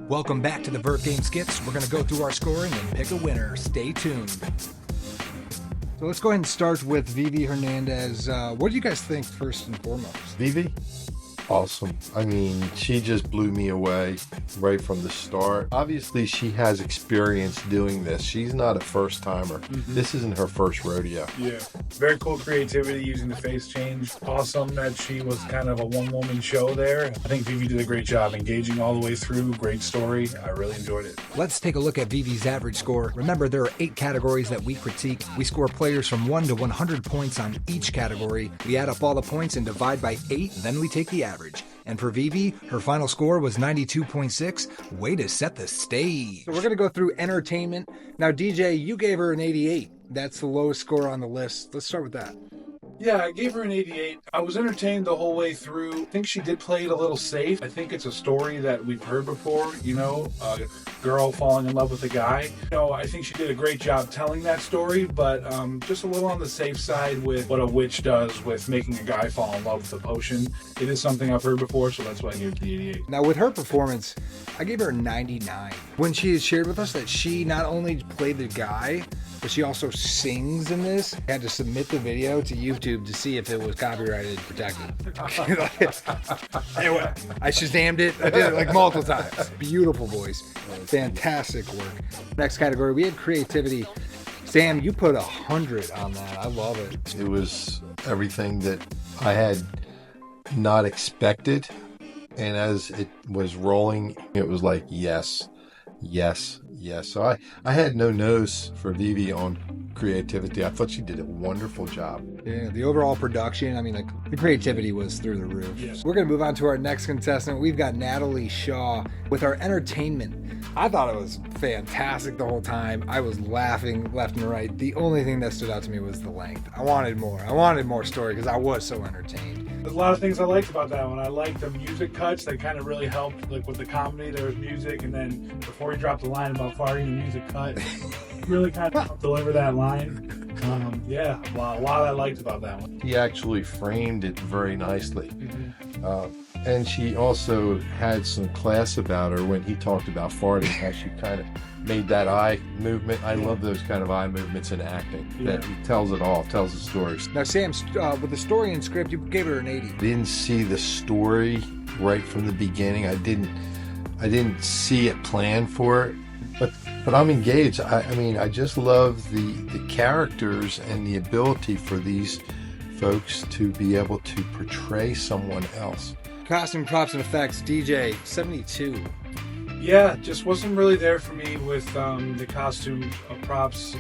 Welcome back to the Verve Game Skits. We're going to go through our scoring and pick a winner. Stay tuned. So let's go ahead and start with Vivi Hernández. What do you guys think first and foremost? Vivi? Awesome. I mean, she just blew me away right from the start. Obviously, she has experience doing this. She's not a first timer. This isn't her first rodeo. Yeah. Very cool creativity using the face change. Awesome that she was kind of a one-woman show there. I think Vivi did a great job engaging all the way through. Great story. I really enjoyed it. Let's take a look at Vivi's average score. Remember, there are 8 categories that we critique. We score players from 1 to 100 points on each category. We add up all the points and divide by 8, then we take the average. And for Vivi, her final score was 92.6. Way to set the stage. So we're going to go through entertainment. Now, DJ, you gave her an 88. That's the lowest score on the list. Let's start with that. Yeah, I gave her an 88. I was entertained the whole way through. I think she did play it a little safe. I think it's a story that we've heard before, you know, a girl falling in love with a guy. You know, I think she did a great job telling that story, but just a little on the safe side with what a witch does with making a guy fall in love with a potion. It is something I've heard before, so that's why I gave it the 88. Now, with her performance, I gave her a 99. When she had shared with us that she not only played the guy, but she also sings in this. I had to submit the video to YouTube to see if it was copyrighted protected. Anyway, I Shazammed it. I did it like multiple times. Beautiful voice. Fantastic work. Next category, we had creativity. Sam, you put 100 on that. I love it. It was everything that I had not expected. And as it was rolling, it was like, yes, yes, yes. So I had no nose for Vivi on creativity. I thought she did a wonderful job. Yeah, the overall production, I mean, like, the creativity was through the roof. Yes. We're going to move on to our next contestant. We've got Natalie Shaw with our entertainment. I thought it was fantastic the whole time. I was laughing left and right. The only thing that stood out to me was the length. I wanted more. I wanted more story because I was so entertained. There's a lot of things I liked about that one. I liked the music cuts. They kind of really helped. Like with the comedy, there was music, and then before he dropped the line about farting, the music cut. Really kind of helped deliver that line. Yeah, a lot I liked about that one. He actually framed it very nicely. And she also had some class about her when he talked about farting, how she kind of made that eye movement. I love those kind of eye movements in acting. That tells it all, tells the story. Now, Sam, with the story and script, you gave her an 80. I didn't see the story right from the beginning. I didn't see it planned for it. But I'm engaged. I mean, I just love the characters and the ability for these folks to be able to portray someone else. Costume, props, and effects, DJ, 72. Yeah, just wasn't really there for me with the costume, props,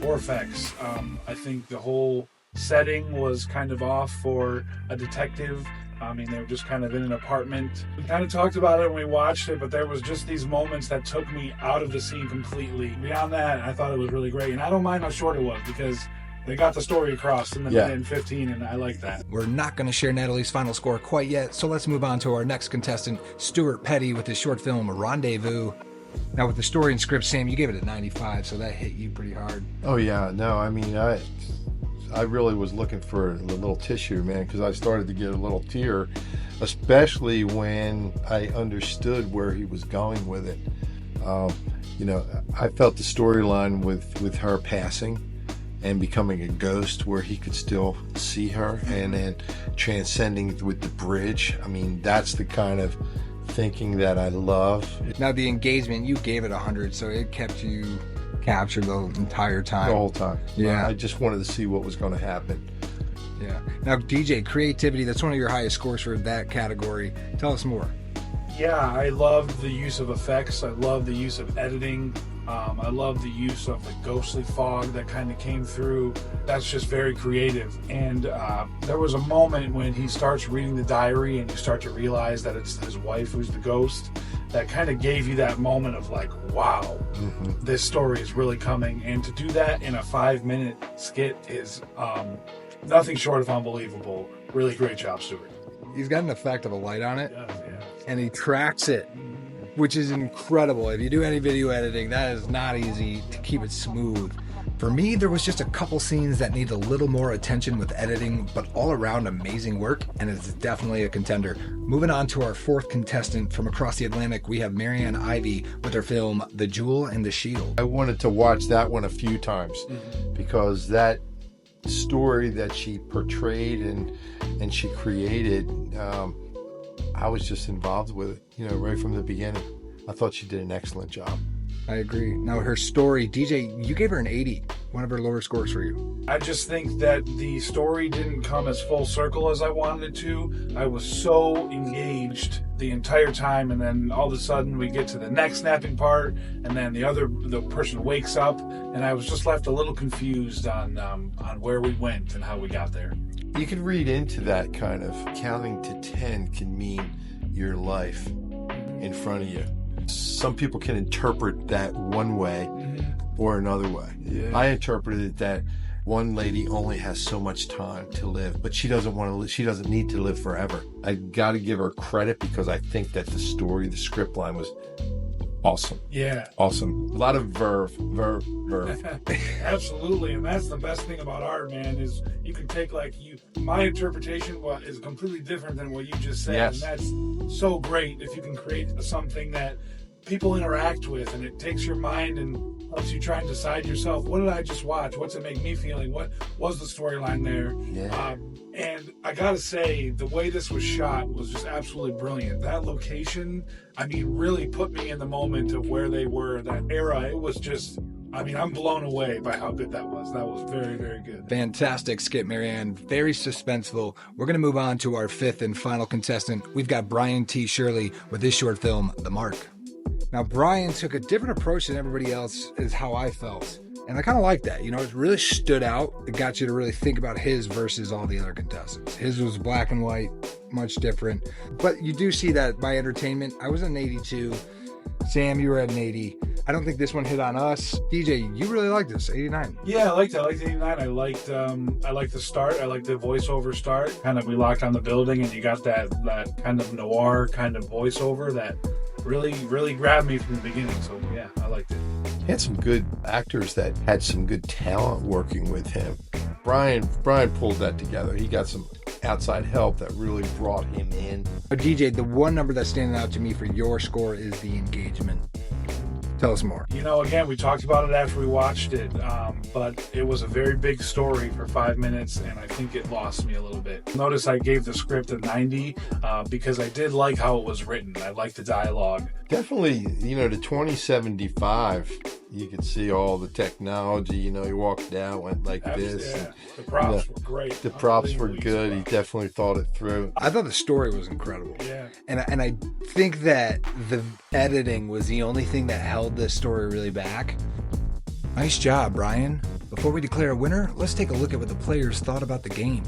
or effects. I think the whole setting was kind of off for a detective. I mean, they were just kind of in an apartment. We kind of talked about it when we watched it, but there was just these moments that took me out of the scene completely. Beyond that, I thought it was really great. And I don't mind how short it was because they got the story across in the minute and 15, and I like that. We're not going to share Natalie's final score quite yet, so let's move on to our next contestant, Stuart Petty, with his short film, Rendezvous. Now, with the story and script, Sam, you gave it a 95, so that hit you pretty hard. Oh, yeah. No, I mean, I really was looking for a little tissue, man, because I started to get a little tear, especially when I understood where he was going with it. You know, I felt the storyline with her passing and becoming a ghost where he could still see her, and then transcending with the bridge. I mean, that's the kind of thinking that I love. Now, the engagement, you gave it 100, so it kept you captured the entire time. The whole time. Yeah. I just wanted to see what was going to happen. Yeah. Now, DJ, creativity, that's one of your highest scores for that category. Tell us more. Yeah, I love the use of effects. I love the use of editing. I love the use of the ghostly fog that kind of came through. That's just very creative. And there was a moment when he starts reading the diary and you start to realize that it's his wife who's the ghost. That kind of gave you that moment of like, wow, this story is really coming. And to do that in a 5-minute skit is nothing short of unbelievable. Really great job, Stuart. He's got an effect of a light on it, Yeah. and he tracks it, which is incredible. If you do any video editing, that is not easy to keep it smooth. For me, there was just a couple scenes that need a little more attention with editing, but all around amazing work, and it's definitely a contender. Moving on to our fourth contestant from across the Atlantic, we have Maryann Ivy with her film The Jewel and the Shield. I wanted to watch that one a few times because that story that she portrayed and she created, I was just involved with it, you know, right from the beginning. I thought she did an excellent job. I agree. Now, her story, DJ, you gave her an 80, one of her lower scores for you. I just think that the story didn't come as full circle as I wanted it to. I was so engaged the entire time, and then all of a sudden we get to the neck snapping part, and then the person wakes up, and I was just left a little confused on where we went and how we got there. You can read into that kind of counting to 10 can mean your life in front of you. Some people can interpret that one way or another way. Yeah. I interpreted it that one lady only has so much time to live, but she doesn't want to live. She doesn't need to live forever. I got to give her credit because I think that the story, the script line was awesome. Yeah. Awesome. A lot of verve. Absolutely. And that's the best thing about art, man, is you can take my interpretation is completely different than what you just said. Yes. And that's so great if you can create something that people interact with, and it takes your mind and helps you try and decide yourself, what did I just watch? What's it make me feeling? What was the storyline there? Yeah. And I gotta say, the way this was shot was just absolutely brilliant. That location, I mean, really put me in the moment of where they were, that era. It was just, I mean, I'm blown away by how good that was. That was very, very good. Fantastic skit, Maryann. Very suspenseful. We're going to move on to our fifth and final contestant. We've got Brian T. Shirley with his short film, The Mark. Now, Brian took a different approach than everybody else, is how I felt. And I kind of like that. You know, it really stood out. It got you to really think about his versus all the other contestants. His was black and white, much different. But you do see that by entertainment. I was an 82. Sam, you were at an 80. I don't think this one hit on us. DJ, you really liked this, 89. Yeah, I liked it. I liked 89. I liked the start. I liked the voiceover start. Kind of, we locked on the building, and you got that kind of noir kind of voiceover that really, really grabbed me from the beginning. So yeah, I liked it. He had some good actors that had some good talent working with him. Brian pulled that together. He got some outside help that really brought him in. DJ, the one number that's standing out to me for your score is the engagement. Tell us more. You know, again, we talked about it after we watched it, but it was a very big story for 5 minutes, and I think it lost me a little bit. Notice I gave the script a 90 because I did like how it was written. I liked the dialogue. Definitely, you know, the 2075, you could see all the technology. You know, he walked out, went like this. Yeah. The props were great. The props were good. He definitely thought it through. I thought the story was incredible. Yeah. And I think that the editing was the only thing that held this story really back. Nice job, Brian. Before we declare a winner, let's take a look at what the players thought about the game.